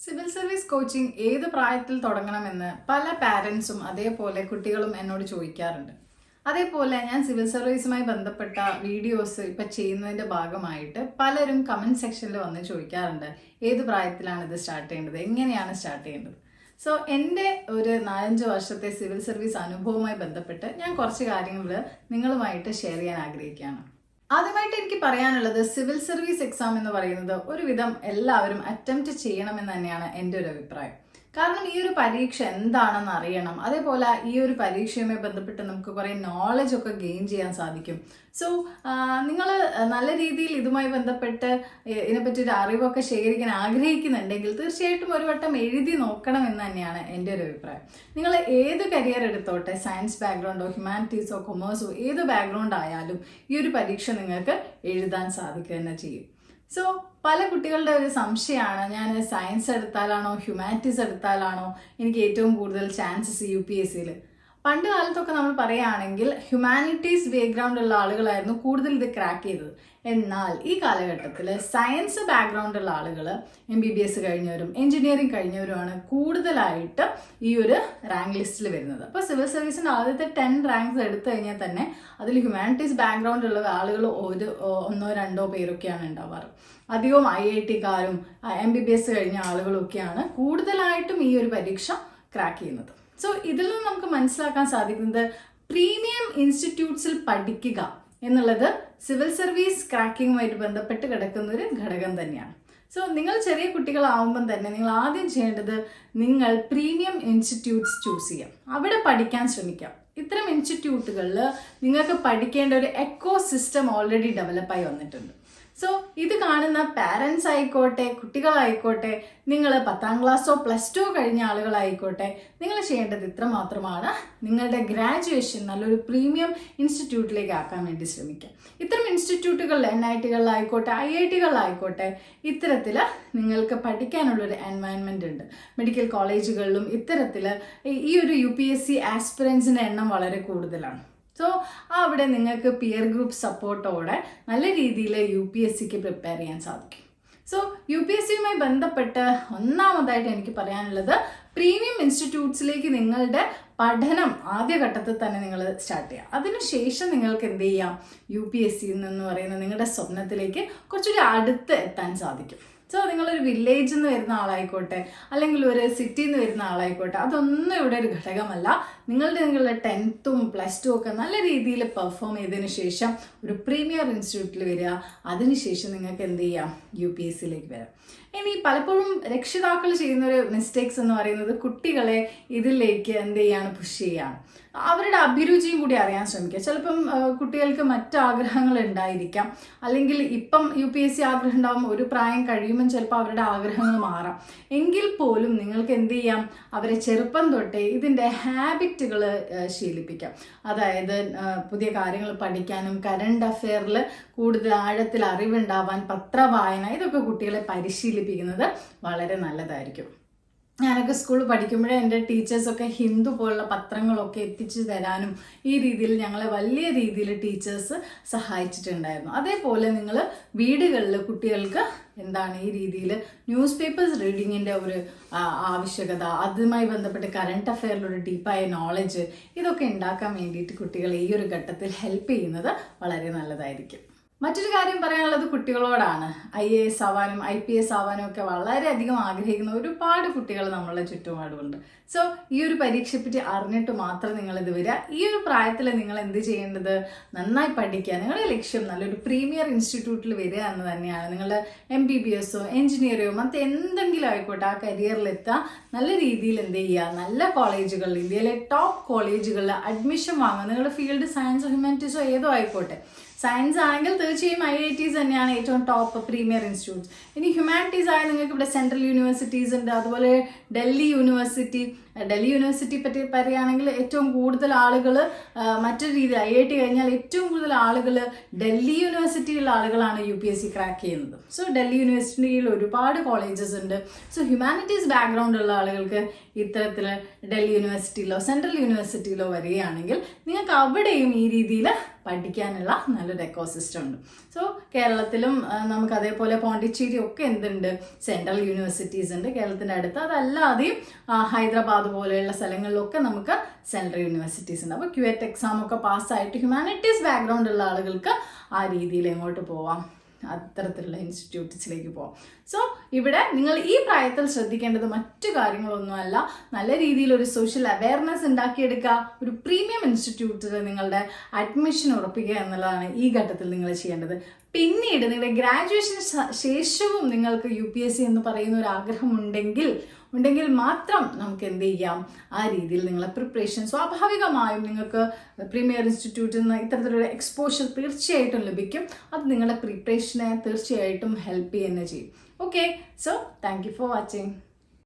Civil service coaching ഏത് പ്രായത്തിൽ തുടങ്ങണമെന്ന് പല പാരൻസും അതേപോലെ കുട്ടികളും എന്നോട് ചോദിക്കാറുണ്ട്. അതേപോലെ ഞാൻ സിവിൽ സർവീസുമായി ബന്ധപ്പെട്ട വീഡിയോസ് ഇപ്പം ചെയ്യുന്നതിൻ്റെ ഭാഗമായിട്ട് പലരും കമൻറ്റ് സെക്ഷനിൽ വന്ന് ചോദിക്കാറുണ്ട്, ഏത് പ്രായത്തിലാണ് ഇത് സ്റ്റാർട്ട് ചെയ്യേണ്ടത്, എങ്ങനെയാണ് സ്റ്റാർട്ട് ചെയ്യേണ്ടത്. സോ എൻ്റെ ഒരു 4-5 വർഷത്തെ സിവിൽ സർവീസ് അനുഭവവുമായി ബന്ധപ്പെട്ട് ഞാൻ കുറച്ച് കാര്യങ്ങൾ നിങ്ങളുമായിട്ട് ഷെയർ ചെയ്യാൻ ആഗ്രഹിക്കുകയാണ്. ആദ്യമായിട്ട് എനിക്ക് പറയാനുള്ളത്, സിവിൽ സർവീസ് എക്സാം എന്ന് പറയുന്നത് ഒരുവിധം എല്ലാവരും അറ്റംപ്റ്റ് ചെയ്യണമെന്ന് തന്നെയാണ് എൻ്റെ ഒരു അഭിപ്രായം. കാരണം ഈ ഒരു പരീക്ഷ എന്താണെന്ന് അറിയണം. അതേപോലെ ഈ ഒരു പരീക്ഷയുമായി ബന്ധപ്പെട്ട് നമുക്ക് കുറേ നോളജ് ഒക്കെ ഗെയിൻ ചെയ്യാൻ സാധിക്കും. സോ നിങ്ങൾ നല്ല രീതിയിൽ ഇതുമായി ബന്ധപ്പെട്ട് ഇതിനെപ്പറ്റി ഒരു അറിവൊക്കെ ശേഖരിക്കാൻ ആഗ്രഹിക്കുന്നുണ്ടെങ്കിൽ തീർച്ചയായിട്ടും ഒരു വട്ടം എഴുതി നോക്കണം എന്ന് തന്നെയാണ് എൻ്റെ ഒരു അഭിപ്രായം. നിങ്ങൾ ഏത് കരിയർ എടുത്തോട്ടെ, സയൻസ് ബാക്ക്ഗ്രൗണ്ടോ ഹ്യൂമാനിറ്റീസോ കൊമേഴ്സോ ഏത് ബാക്ക്ഗ്രൗണ്ട് ആയാലും ഈ ഒരു പരീക്ഷ നിങ്ങൾക്ക് എഴുതാൻ സാധിക്കുക തന്നെ ചെയ്യും. സോ പല കുട്ടികളുടെ ഒരു സംശയമാണ്, ഞാൻ സയൻസ് എടുത്താലാണോ ഹ്യൂമാനിറ്റീസ് എടുത്താലാണോ എനിക്ക് ഏറ്റവും കൂടുതൽ ചാൻസസ് UPSCയിൽ. പണ്ട് കാലത്തൊക്കെ നമ്മൾ പറയുകയാണെങ്കിൽ ഹ്യൂമാനിറ്റീസ് ബാക്ക്ഗ്രൗണ്ട് ഉള്ള ആളുകളായിരുന്നു കൂടുതൽ ഇത് ക്രാക്ക് ചെയ്തത്. എന്നാൽ ഈ കാലഘട്ടത്തിൽ സയൻസ് ബാക്ക്ഗ്രൗണ്ട് ഉള്ള ആളുകൾ MBBS കഴിഞ്ഞവരും എഞ്ചിനീയറിംഗ് കഴിഞ്ഞവരുമാണ് കൂടുതലായിട്ട് ഈ ഒരു റാങ്ക് ലിസ്റ്റിൽ വരുന്നത്. അപ്പോൾ സിവിൽ സർവീസിൻ്റെ ആദ്യത്തെ 10 റാങ്ക്സ് എടുത്തു കഴിഞ്ഞാൽ തന്നെ അതിൽ ഹ്യൂമാനിറ്റീസ് ബാക്ക്ഗ്രൗണ്ട് ഉള്ള ആളുകൾ 1-2 പേരൊക്കെയാണ് ഉണ്ടാവാറ്. അധികവും IIT-കാരും MBBS കഴിഞ്ഞ ആളുകളൊക്കെയാണ് കൂടുതലായിട്ടും ഈ ഒരു പരീക്ഷ ക്രാക്ക് ചെയ്യുന്നത്. സോ ഇതിൽ നിന്ന് നമുക്ക് മനസ്സിലാക്കാൻ സാധിക്കുന്നത്, പ്രീമിയം ഇൻസ്റ്റിറ്റ്യൂട്ട്സിൽ പഠിക്കുക എന്നുള്ളത് സിവിൽ സർവീസ് ക്രാക്കിങ്ങുമായിട്ട് ബന്ധപ്പെട്ട് കിടക്കുന്ന ഒരു ഘടകം തന്നെയാണ്. സോ നിങ്ങൾ ചെറിയ കുട്ടികളാവുമ്പം തന്നെ നിങ്ങൾ ആദ്യം ചെയ്യേണ്ടത്, നിങ്ങൾ പ്രീമിയം ഇൻസ്റ്റിറ്റ്യൂട്ട്സ് ചൂസ് ചെയ്യാം, അവിടെ പഠിക്കാൻ ശ്രമിക്കാം. ഇത്തരം ഇൻസ്റ്റിറ്റ്യൂട്ടുകളിൽ നിങ്ങൾക്ക് പഠിക്കേണ്ട ഒരു എക്കോ സിസ്റ്റം ഓൾറെഡി ഡെവലപ്പായി വന്നിട്ടുണ്ട്. സോ ഇത് കാണുന്ന പാരൻസ് ആയിക്കോട്ടെ, കുട്ടികളായിക്കോട്ടെ, നിങ്ങൾ 10ാം ക്ലാസ്സോ +2 കഴിഞ്ഞ ആളുകളായിക്കോട്ടെ, നിങ്ങൾ ചെയ്യേണ്ടത് ഇത്ര മാത്രമാണ്, നിങ്ങളുടെ ഗ്രാജുവേഷൻ നല്ലൊരു പ്രീമിയം ഇൻസ്റ്റിറ്റ്യൂട്ടിലേക്ക് ആക്കാൻ വേണ്ടി ശ്രമിക്കുക. ഇത്തരം ഇൻസ്റ്റിറ്റ്യൂട്ടുകളിൽ NIT-കളിലായിക്കോട്ടെ IIT-കളിലായിക്കോട്ടെ ഇത്തരത്തിൽ നിങ്ങൾക്ക് പഠിക്കാനുള്ളൊരു എൻവയൺമെൻറ്റ് ഉണ്ട്. മെഡിക്കൽ കോളേജുകളിലും ഇത്തരത്തിൽ ഈ ഒരു UPSC ആസ്പിറൻസിൻ്റെ എണ്ണം വളരെ കൂടുതലാണ്. സോ അവിടെ നിങ്ങൾക്ക് പിയർ ഗ്രൂപ്പ് സപ്പോർട്ടോടെ നല്ല രീതിയിൽ UPSCക്ക് പ്രിപ്പയർ ചെയ്യാൻ സാധിക്കും. സോ UPSCയുമായി ബന്ധപ്പെട്ട് ഒന്നാമതായിട്ട് എനിക്ക് പറയാനുള്ളത്, പ്രീമിയം ഇൻസ്റ്റിറ്റ്യൂട്ട്സിലേക്ക് നിങ്ങളുടെ പഠനം ആദ്യഘട്ടത്തിൽ തന്നെ നിങ്ങൾ സ്റ്റാർട്ട് ചെയ്യുക. അതിനുശേഷം നിങ്ങൾക്ക് എന്ത് ചെയ്യാം, UPSC എന്ന് പറയുന്ന നിങ്ങളുടെ സ്വപ്നത്തിലേക്ക് കുറച്ചുകൂടി അടുത്ത് എത്താൻ സാധിക്കും. സോ നിങ്ങളൊരു വില്ലേജിൽ നിന്ന് വരുന്ന ആളായിക്കോട്ടെ, അല്ലെങ്കിൽ ഒരു സിറ്റിയിൽ നിന്ന് വരുന്ന ആളായിക്കോട്ടെ, അതൊന്നും ഇവിടെ ഒരു ഘടകമല്ല. നിങ്ങളുടെ 10th +2 ഒക്കെ നല്ല രീതിയിൽ പെർഫോം ചെയ്തതിന് ശേഷം ഒരു പ്രീമിയർ ഇൻസ്റ്റിറ്റ്യൂട്ടിൽ വരിക. അതിനുശേഷം നിങ്ങൾക്ക് എന്ത് ചെയ്യാം, UPSCയിലേക്ക് വരാം. ഇനി പലപ്പോഴും രക്ഷിതാക്കൾ ചെയ്യുന്നൊരു മിസ്റ്റേക്സ് എന്ന് പറയുന്നത്, കുട്ടികളെ ഇതിലേക്ക് എന്ത് ചെയ്യാണ്, പുഷ് ചെയ്യാണ്. അവരുടെ അഭിരുചിയും കൂടി അറിയാൻ ശ്രമിക്കുക. ചിലപ്പം കുട്ടികൾക്ക് മറ്റ് ആഗ്രഹങ്ങൾ ഉണ്ടായിരിക്കാം, അല്ലെങ്കിൽ ഇപ്പം UPSC ആഗ്രഹം ഉണ്ടാകും, ഒരു പ്രായം കഴിയുമ്പം ചിലപ്പോൾ അവരുടെ ആഗ്രഹങ്ങൾ മാറാം. എങ്കിൽ പോലും നിങ്ങൾക്ക് എന്ത് ചെയ്യാം, അവരെ ചെറുപ്പം തൊട്ടേ ഇതിൻ്റെ ഹാബിറ്റുകൾ ശീലിപ്പിക്കാം. അതായത് പുതിയ കാര്യങ്ങൾ പഠിക്കാനും കറണ്ട് അഫെയറിൽ കൂടുതൽ ആഴത്തിൽ അറിവുണ്ടാവാൻ പത്രവായന, ഇതൊക്കെ കുട്ടികളെ പരിശീലിപ്പിക്കുന്നത് വളരെ നല്ലതായിരിക്കും. ഞാനൊക്കെ സ്കൂളിൽ പഠിക്കുമ്പോഴേ എൻ്റെ ടീച്ചേഴ്സൊക്കെ ഹിന്ദു പോലുള്ള പത്രങ്ങളൊക്കെ എത്തിച്ചു തരാനും ഈ രീതിയിൽ ഞങ്ങളെ വലിയ രീതിയിൽ ടീച്ചേഴ്സ് സഹായിച്ചിട്ടുണ്ടായിരുന്നു. അതേപോലെ നിങ്ങൾ വീടുകളിൽ കുട്ടികൾക്ക് എന്താണ് ഈ രീതിയിൽ ന്യൂസ് പേപ്പേഴ്സ് റീഡിങ്ങിൻ്റെ ഒരു ആവശ്യകത, അതുമായി ബന്ധപ്പെട്ട് കറണ്ട് അഫെയറിലൊരു ഡീപ്പായ നോളജ്, ഇതൊക്കെ ഉണ്ടാക്കാൻ വേണ്ടിയിട്ട് കുട്ടികളെ ഈ ഒരു ഘട്ടത്തിൽ ഹെൽപ്പ് ചെയ്യുന്നത് വളരെ നല്ലതായിരിക്കും. മറ്റൊരു കാര്യം പറയാനുള്ളത് കുട്ടികളോടാണ്. IAS ആവാനും IPS ആവാനും ഒക്കെ വളരെയധികം ആഗ്രഹിക്കുന്ന ഒരുപാട് കുട്ടികൾ നമ്മളുടെ ചുറ്റുപാടുമുണ്ട്. സോ ഈ ഒരു പരീക്ഷയെപ്പറ്റി അറിഞ്ഞിട്ട് മാത്രം നിങ്ങളിത് വരിക. ഈ ഒരു പ്രായത്തിൽ നിങ്ങൾ എന്ത് ചെയ്യേണ്ടത്, നന്നായി പഠിക്കുക. നിങ്ങളുടെ ലക്ഷ്യം നല്ലൊരു പ്രീമിയർ ഇൻസ്റ്റിറ്റ്യൂട്ടിൽ വരിക എന്ന് തന്നെയാണ്. നിങ്ങളുടെ MBBSോ എഞ്ചിനീയറോ എന്തെങ്കിലും ആയിക്കോട്ടെ, ആ കരിയറിലെത്തുക. നല്ല രീതിയിൽ എന്ത് ചെയ്യുക, നല്ല കോളേജുകളിൽ, ഇന്ത്യയിലെ ടോപ്പ് കോളേജുകളിൽ അഡ്മിഷൻ വാങ്ങുക. നിങ്ങളുടെ ഫീൽഡ് സയൻസോ ഹ്യൂമാനിറ്റീസോ ഏതോ ആയിക്കോട്ടെ. സയൻസ് ആണെങ്കിൽ തീർച്ചയായും IITs തന്നെയാണ് ഏറ്റവും ടോപ്പ് പ്രീമിയർ ഇൻസ്റ്റിറ്റ്യൂട്ട്സ്. ഇനി ഹ്യൂമാനിറ്റീസ് ആയ നിങ്ങൾക്ക് ഇവിടെ സെൻട്രൽ യൂണിവേഴ്സിറ്റീസ് ഉണ്ട്, അതുപോലെ ഡൽഹി യൂണിവേഴ്സിറ്റി പറ്റി പറയുകയാണെങ്കിൽ ഏറ്റവും കൂടുതൽ ആളുകൾ മറ്റൊരു രീതിയിൽ IIT കഴിഞ്ഞാൽ ഏറ്റവും കൂടുതൽ ആളുകൾ ഡൽഹി യൂണിവേഴ്സിറ്റിയിലുള്ള ആളുകളാണ് UPSC ക്രാക്ക് ചെയ്യുന്നത്. സോ ഡൽഹി യൂണിവേഴ്സിറ്റിയിൽ ഒരുപാട് കോളേജസ് ഉണ്ട്. സോ ഹ്യൂമാനിറ്റീസ് ബാക്ക്ഗ്രൗണ്ട് ഉള്ള ആളുകൾക്ക് ഇത്തരത്തിൽ ഡൽഹി യൂണിവേഴ്സിറ്റിയിലോ സെൻട്രൽ യൂണിവേഴ്സിറ്റിയിലോ വരികയാണെങ്കിൽ നിങ്ങൾക്ക് അവിടെയും ഈ രീതിയിൽ പഠിക്കാനുള്ള നല്ലൊരു എക്കോസിസ്റ്റം ഉണ്ട്. സോ കേരളത്തിലും നമുക്ക് അതേപോലെ പോണ്ടിച്ചേരി ഒക്കെ എന്തുണ്ട്, സെൻട്രൽ യൂണിവേഴ്സിറ്റീസ് ഉണ്ട് കേരളത്തിൻ്റെ അടുത്ത്. അതല്ലാതെയും ഹൈദരാബാദ് പോലെയുള്ള സ്ഥലങ്ങളിലൊക്കെ നമുക്ക് സെൻട്രൽ യൂണിവേഴ്സിറ്റീസ് ഉണ്ട്. അപ്പോൾ ക്യുവറ്റ് എക്സാം ഒക്കെ പാസ്സായിട്ട് ഹ്യൂമാനിറ്റീസ് ബാക്ക്ഗ്രൗണ്ട് ഉള്ള ആളുകൾക്ക് ആ രീതിയിൽ എങ്ങോട്ട് പോവാം, അത്തരത്തിലുള്ള ഇൻസ്റ്റിറ്റ്യൂട്ട്സിലേക്ക് പോകാം. സോ ഇവിടെ നിങ്ങൾ ഈ പ്രായത്തിൽ ശ്രദ്ധിക്കേണ്ടത് മറ്റു കാര്യങ്ങളൊന്നുമല്ല, നല്ല രീതിയിൽ ഒരു സോഷ്യൽ അവയർനെസ് ഉണ്ടാക്കിയെടുക്കുക, ഒരു പ്രീമിയം ഇൻസ്റ്റിറ്റ്യൂട്ടിൽ നിങ്ങളുടെ അഡ്മിഷൻ ഉറപ്പിക്കുക എന്നുള്ളതാണ് ഈ ഘട്ടത്തിൽ നിങ്ങൾ ചെയ്യേണ്ടത്. പിന്നീട് നിങ്ങളുടെ ഗ്രാജുവേഷന് ശേഷവും നിങ്ങൾക്ക് UPSC എന്ന് പറയുന്ന ഒരു ആഗ്രഹം ഉണ്ടെങ്കിൽ മാത്രം നമുക്ക് എന്ത് ചെയ്യാം, ആ രീതിയിൽ നിങ്ങളെ പ്രിപ്പറേഷൻ സ്വാഭാവികമായും നിങ്ങൾക്ക് പ്രീമിയർ ഇൻസ്റ്റിറ്റ്യൂട്ടിൽ നിന്ന് ഇത്തരത്തിലൊരു എക്സ്പോഷർ തീർച്ചയായിട്ടും ലഭിക്കും. അത് നിങ്ങളുടെ പ്രിപ്പറേഷനെ തീർച്ചയായിട്ടും ഹെൽപ്പ് ചെയ്യുക തന്നെ ചെയ്യും. Okay, so thank you for watching.